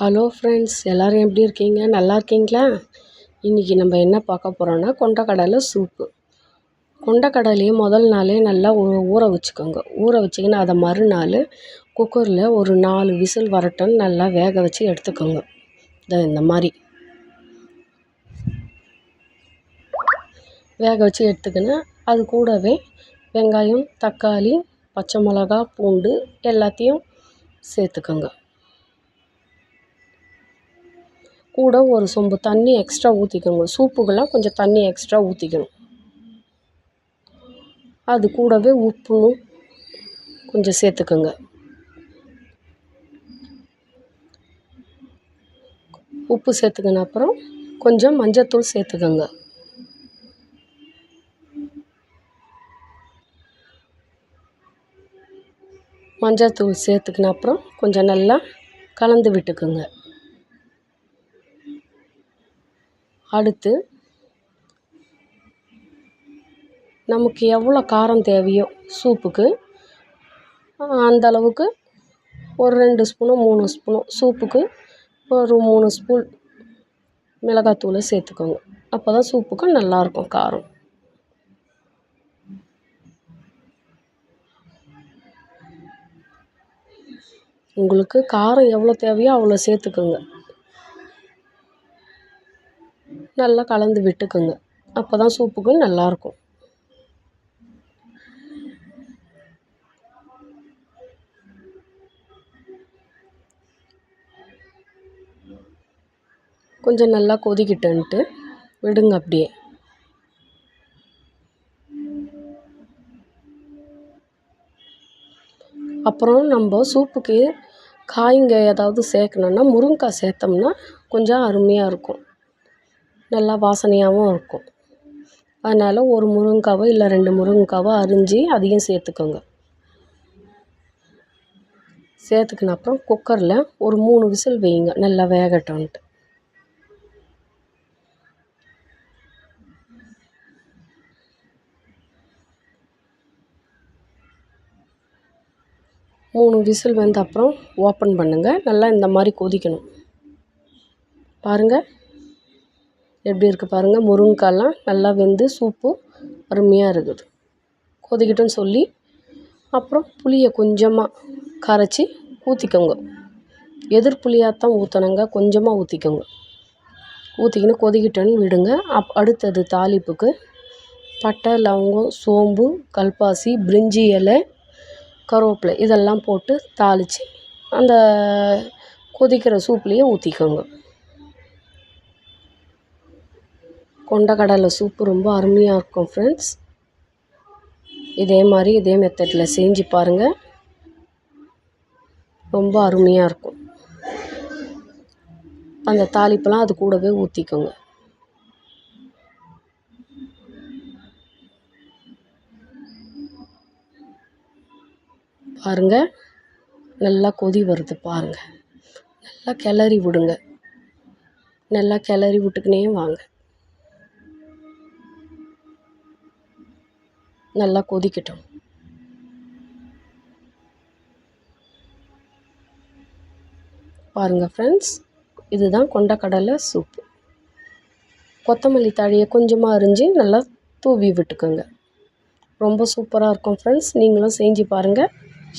Hello friends, எல்லோரும் எப்படி இருக்கீங்க? நல்லா இருக்கீங்களா? இன்றைக்கி நம்ம என்ன பார்க்க போகிறோன்னா கொண்டக்கடலை சூப்பு. கொண்டக்கடலையை முதல் நாளே நல்லா ஊற வச்சுக்கோங்க. ஊற வச்சிங்கன்னா அதை மறுநாள் குக்கரில் ஒரு 4 விசில் வரட்டும் நல்லா வேக வச்சு எடுத்துக்கோங்க. இந்த மாதிரி வேக வச்சு எடுத்துக்கின்னு அது கூடவே வெங்காயம், தக்காளி, பச்சை மிளகா, பூண்டு எல்லாத்தையும் சேர்த்துக்கோங்க. கூட ஒரு சொம்பு தண்ணி எக்ஸ்ட்ரா ஊற்றிக்கோங்க. சூப்புக்கெல்லாம் கொஞ்சம் தண்ணி எக்ஸ்ட்ரா ஊற்றிக்கணும். அது கூடவே உப்பும் கொஞ்சம் சேர்த்துக்கோங்க. உப்பு சேர்த்துக்கின அப்புறம் கொஞ்சம் மஞ்சத்தூள் சேர்த்துக்கோங்க. மஞ்சத்தூள் சேர்த்துக்கின அப்புறம் கொஞ்சம் நல்லா கலந்து விட்டுக்குங்க. அடுத்து நமக்கு எவ்வளோ காரம் தேவையோ சூப்புக்கு அந்த அளவுக்கு ஒரு 2 ஸ்பூனோ 3 ஸ்பூனோ, சூப்புக்கு ஒரு 3 ஸ்பூன் மிளகாத்தூளை சேர்த்துக்கோங்க. அப்போ தான் சூப்புக்கு நல்லாயிருக்கும் காரம். உங்களுக்கு காரம் எவ்வளோ தேவையோ அவ்வளோ சேர்த்துக்கோங்க. நல்லா கலந்து விட்டுக்குங்க. அப்போ தான் சூப்புக்கு நல்லாயிருக்கும். கொஞ்சம் நல்லா கொதிக்கிட்டுன்ட்டு விடுங்க அப்படியே. அப்புறம் நம்ம சூப்புக்கு காய்ங்க ஏதாவது சேர்க்கணுன்னா முருங்கைக்காய் சேர்த்தோம்னா கொஞ்சம் அருமையாக இருக்கும், நல்லா வாசனையாகவும் இருக்கும். அதனால் ஒரு முருங்கைக்காவோ இல்லை 2 முருங்கைக்காவோ அரிஞ்சு அதையும் சேர்த்துக்கோங்க. சேர்த்துக்கின அப்புறம் குக்கரில் ஒரு 3 விசில் வைங்க, நல்லா வேகட்டும்ன்ட்டு. மூணு விசில் வந்த அப்புறம் ஓப்பன் பண்ணுங்கள். நல்லா இந்த மாதிரி கொதிக்கணும். பாருங்கள் எப்படி இருக்குது பாருங்கள். முருங்கைக்காயெல்லாம் நல்லா வெந்து சூப்பு அருமையாக இருக்குது. கொதிக்கட்டும்னு சொல்லி அப்புறம் புளியை கொஞ்சமாக கரைச்சி ஊற்றிக்கோங்க. எதிர் புளியாகத்தான் ஊற்றணுங்க, கொஞ்சமாக ஊற்றிக்கோங்க. ஊற்றிக்கின்னு கொதிக்கட்டுன்னு விடுங்க. அடுத்தது தாளிப்புக்கு பட்டை, லவங்கம், சோம்பு, கல்பாசி, பிரிஞ்சி இலை, கருவேப்பிலை இதெல்லாம் போட்டு தாளித்து அந்த கொதிக்கிற சூப்லேயே ஊற்றிக்கோங்க. கொண்டக்கடலை சூப்பு ரொம்ப அருமையாக இருக்கும் ஃப்ரெண்ட்ஸ். இதே மாதிரி இதே மெத்தடில் செஞ்சு பாருங்கள், ரொம்ப அருமையாக இருக்கும். அந்த தாளிப்பெல்லாம் அது கூடவே ஊற்றிக்கோங்க. பாருங்கள் நல்லா கொதி வருது பாருங்கள். நல்லா கிளறி விடுங்க. நல்லா கிளறி விட்டுக்கினே வாங்க. நல்லா கொதிக்கட்டும். பாருங்கள் ஃப்ரெண்ட்ஸ், இதுதான் கொண்டக்கடலை சூப்பு. கொத்தமல்லி தழையை கொஞ்சமாக அரிஞ்சு நல்லா தூவி விட்டுக்கோங்க. ரொம்ப சூப்பராக இருக்கும் ஃப்ரெண்ட்ஸ். நீங்களும் செஞ்சு பாருங்கள்.